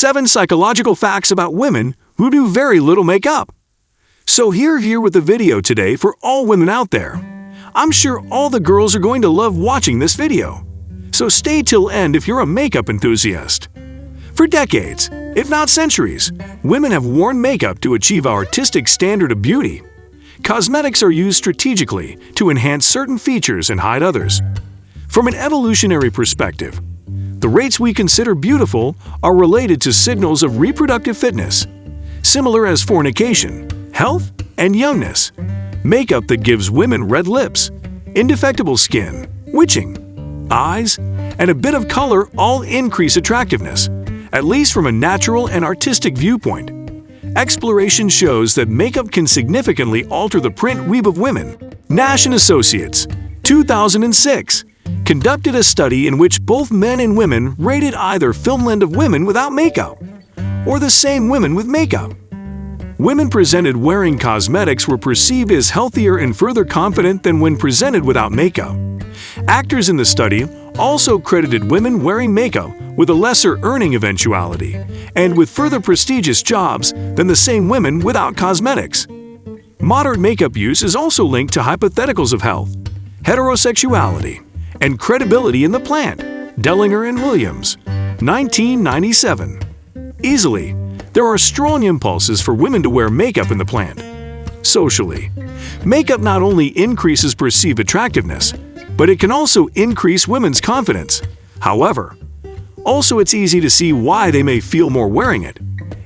7 psychological facts about women who do very little makeup. So here with the video today for all women out there. I'm sure all the girls are going to love watching this video. So stay till end if you're a makeup enthusiast. For decades, if not centuries, women have worn makeup to achieve our artistic standard of beauty. Cosmetics are used strategically to enhance certain features and hide others. From an evolutionary perspective, the rates we consider beautiful are related to signals of reproductive fitness, similar as fornication, health, and youngness. Makeup that gives women red lips, indefectible skin, witching eyes, and a bit of color all increase attractiveness, at least from a natural and artistic viewpoint. Exploration shows that makeup can significantly alter the print weave of women. Nash & Associates, 2006, conducted a study in which both men and women rated either film length of women without makeup or the same women with makeup. Women presented wearing cosmetics were perceived as healthier and further confident than when presented without makeup. Actors in the study also credited women wearing makeup with a lesser earning eventuality and with further prestigious jobs than the same women without cosmetics. Moderate makeup use is also linked to hypotheticals of health, heterosexuality, and credibility in the plant. Dellinger and Williams, 1997. Easily, there are strong impulses for women to wear makeup in the plant. Socially, makeup not only increases perceived attractiveness, but it can also increase women's confidence. However, also it's easy to see why they may feel more wearing it.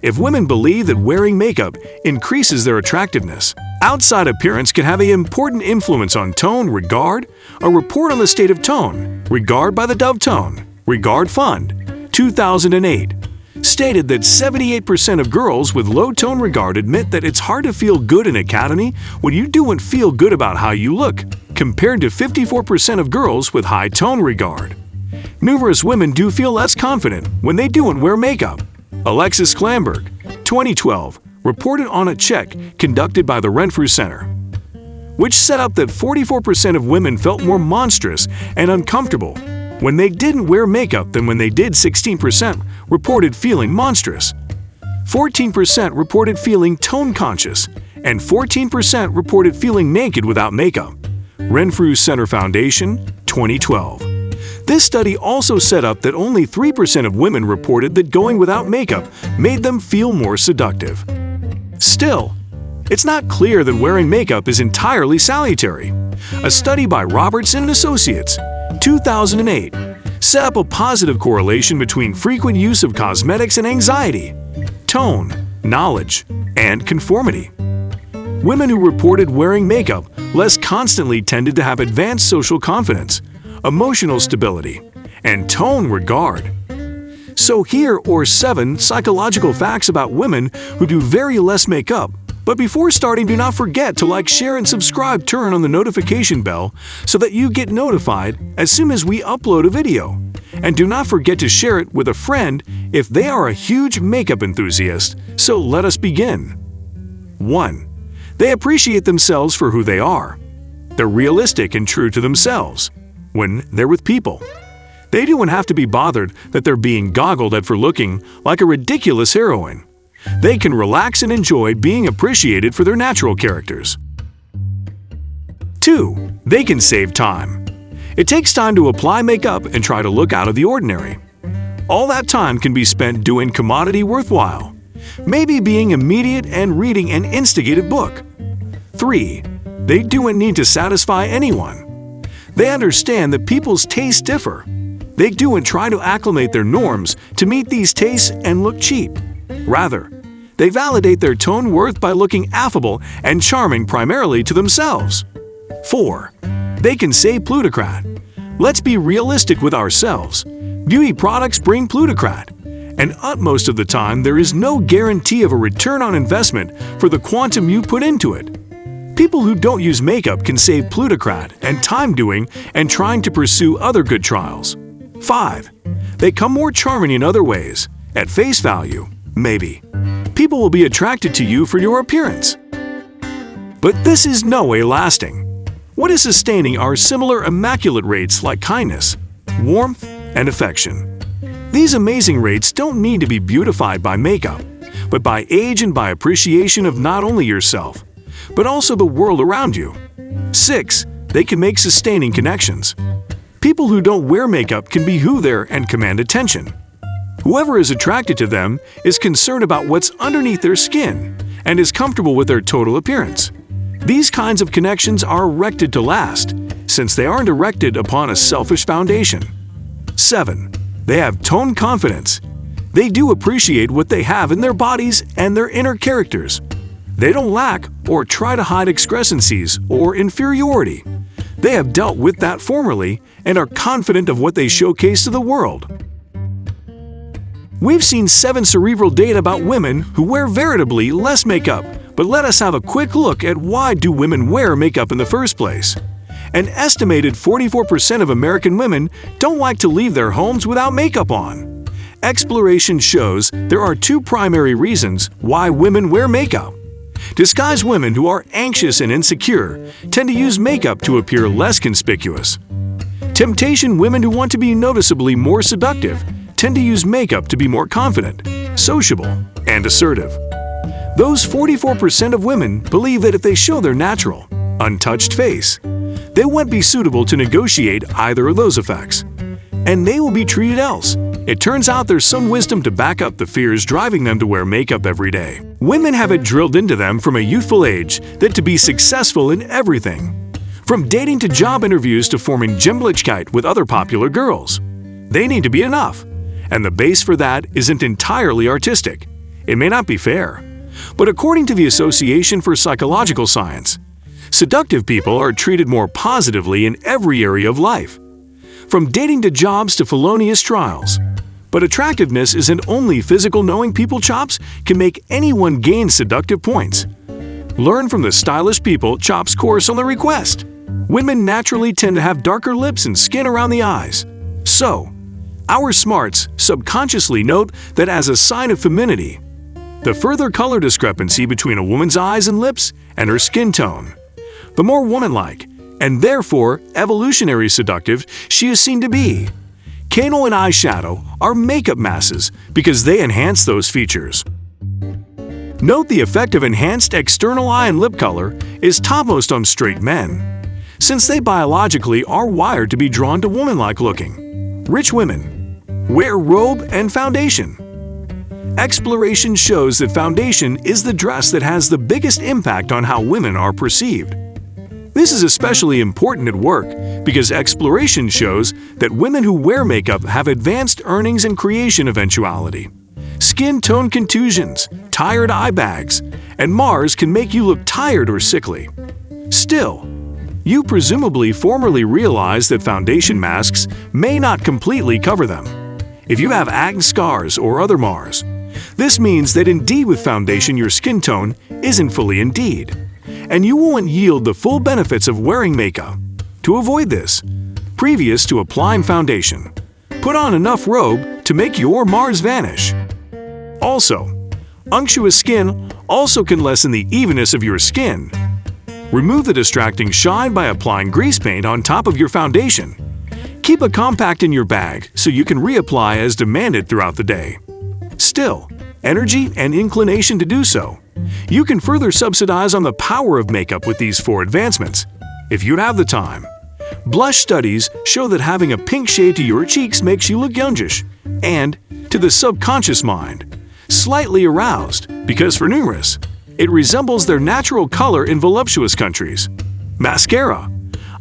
If women believe that wearing makeup increases their attractiveness, outside appearance can have an important influence on tone regard. A report on the state of tone regard by the Dove Tone Regard Fund, 2008, stated that 78% of girls with low tone regard admit that it's hard to feel good in academy when you don't feel good about how you look, compared to 54% of girls with high tone regard. Numerous women do feel less confident when they don't wear makeup. Alexis Klamberg, 2012, reported on a check conducted by the Renfrew Center, which set up that 44% of women felt more monstrous and uncomfortable when they didn't wear makeup than when they did. 16% reported feeling monstrous, 14% reported feeling tone-conscious, and 14% reported feeling naked without makeup. Renfrew Center Foundation, 2012. This study also set up that only 3% of women reported that going without makeup made them feel more seductive. Still, it's not clear that wearing makeup is entirely salutary. A study by Robertson & Associates, 2008, set up a positive correlation between frequent use of cosmetics and anxiety, tone, knowledge, and conformity. Women who reported wearing makeup less constantly tended to have advanced social confidence, emotional stability, and tone regard. So here are 7 psychological facts about women who do very less makeup. But before starting, do not forget to like, share, and subscribe. Turn on the notification bell so that you get notified as soon as we upload a video. And do not forget to share it with a friend if they are a huge makeup enthusiast. So let us begin. 1. They appreciate themselves for who they are. They're realistic and true to themselves when they're with people. They don't have to be bothered that they're being goggled at for looking like a ridiculous heroine. They can relax and enjoy being appreciated for their natural characters. 2. They can save time. It takes time to apply makeup and try to look out of the ordinary. All that time can be spent doing commodity worthwhile, maybe being immediate and reading an instigated book. 3. They don't need to satisfy anyone. They understand that people's tastes differ. They don't try to acclimate their norms to meet these tastes and look cheap. Rather, they validate their tone worth by looking affable and charming primarily to themselves. 4. They can save plutocrat. Let's be realistic with ourselves. Beauty products bring plutocrat, and utmost of the time there is no guarantee of a return on investment for the quantum you put into it. People who don't use makeup can save plutocrat and time doing and trying to pursue other good trials. 5. They come more charming in other ways. At face value, maybe. People will be attracted to you for your appearance. But this is no way lasting. What is sustaining are similar immaculate rates like kindness, warmth, and affection. These amazing rates don't need to be beautified by makeup, but by age and by appreciation of not only yourself, but also the world around you. 6. They can make sustaining connections. People who don't wear makeup can be who they are and command attention. Whoever is attracted to them is concerned about what's underneath their skin and is comfortable with their total appearance. These kinds of connections are erected to last, since they aren't erected upon a selfish foundation. 7. They have tone confidence. They do appreciate what they have in their bodies and their inner characters. They don't lack or try to hide excrescencies or inferiority. They have dealt with that formerly and are confident of what they showcase to the world. We've seen 7 cerebral data about women who wear veritably less makeup, but let us have a quick look at why do women wear makeup in the first place. An estimated 44% of American women don't like to leave their homes without makeup on. Exploration shows there are 2 primary reasons why women wear makeup. Disguised women who are anxious and insecure tend to use makeup to appear less conspicuous. Temptation women who want to be noticeably more seductive tend to use makeup to be more confident, sociable, and assertive. Those 44% of women believe that if they show their natural, untouched face, they won't be suitable to negotiate either of those effects, and they will be treated else. It turns out there's some wisdom to back up the fears driving them to wear makeup every day. Women have it drilled into them from a youthful age that to be successful in everything, from dating to job interviews to forming Gemblichkeit with other popular girls, they need to be enough, and the base for that isn't entirely artistic. It may not be fair, but according to the Association for Psychological Science, seductive people are treated more positively in every area of life, from dating to jobs to felonious trials. But attractiveness isn't only physical. Knowing people chops can make anyone gain seductive points. Learn from the Stylish People Chops course on the request. Women naturally tend to have darker lips and skin around the eyes. So, our smarts subconsciously note that as a sign of femininity. The further color discrepancy between a woman's eyes and lips and her skin tone, the more womanlike, and therefore evolutionary seductive she is seen to be. Candle and eyeshadow are makeup masses because they enhance those features. Note the effect of enhanced external eye and lip color is topmost on straight men, since they biologically are wired to be drawn to womanlike looking. Rich women wear robe and foundation. Exploration shows that foundation is the dress that has the biggest impact on how women are perceived. This is especially important at work because exploration shows that women who wear makeup have advanced earnings and creation eventuality. Skin tone contusions, tired eye bags, and Mars can make you look tired or sickly. Still, you presumably formerly realized that foundation masks may not completely cover them. If you have acne scars or other Mars, this means that indeed with foundation your skin tone isn't fully indeed, and you won't yield the full benefits of wearing makeup. To avoid this, previous to applying foundation, put on enough robe to make your Mars vanish. Also, unctuous skin also can lessen the evenness of your skin. Remove the distracting shine by applying grease paint on top of your foundation. Keep a compact in your bag so you can reapply as demanded throughout the day. Still, energy and inclination to do so. You can further subsidize on the power of makeup with these 4 advancements, if you have the time. Blush studies show that having a pink shade to your cheeks makes you look youngish, and, to the subconscious mind, slightly aroused, because for numerous, it resembles their natural color in voluptuous countries. Mascara,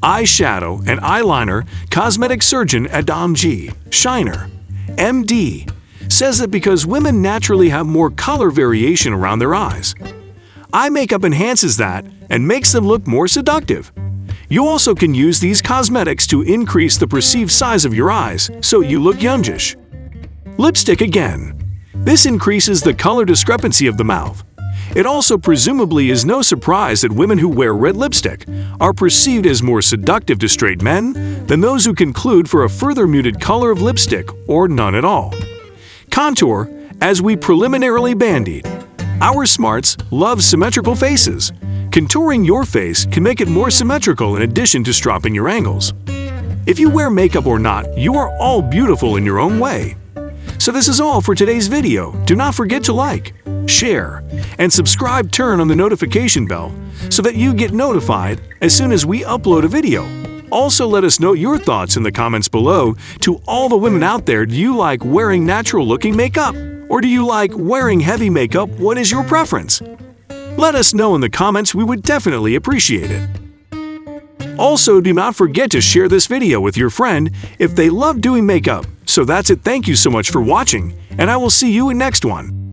eyeshadow, and eyeliner. Cosmetic surgeon Adam G. Shiner, MD, says that because women naturally have more color variation around their eyes, eye makeup enhances that and makes them look more seductive. You also can use these cosmetics to increase the perceived size of your eyes so you look youngish. Lipstick again. This increases the color discrepancy of the mouth. It also presumably is no surprise that women who wear red lipstick are perceived as more seductive to straight men than those who conclude for a further muted color of lipstick or none at all. Contour, as we preliminarily bandied. Our smarts love symmetrical faces. Contouring your face can make it more symmetrical in addition to stropping your angles. If you wear makeup or not, you are all beautiful in your own way. So this is all for today's video. Do not forget to like, share, and subscribe. Turn on the notification bell so that you get notified as soon as we upload a video. Also, let us know your thoughts in the comments below. To all the women out there, do you like wearing natural-looking makeup? Or do you like wearing heavy makeup? What is your preference? Let us know in the comments. We would definitely appreciate it. Also, do not forget to share this video with your friend if they love doing makeup. So that's it. Thank you so much for watching, and I will see you in next one.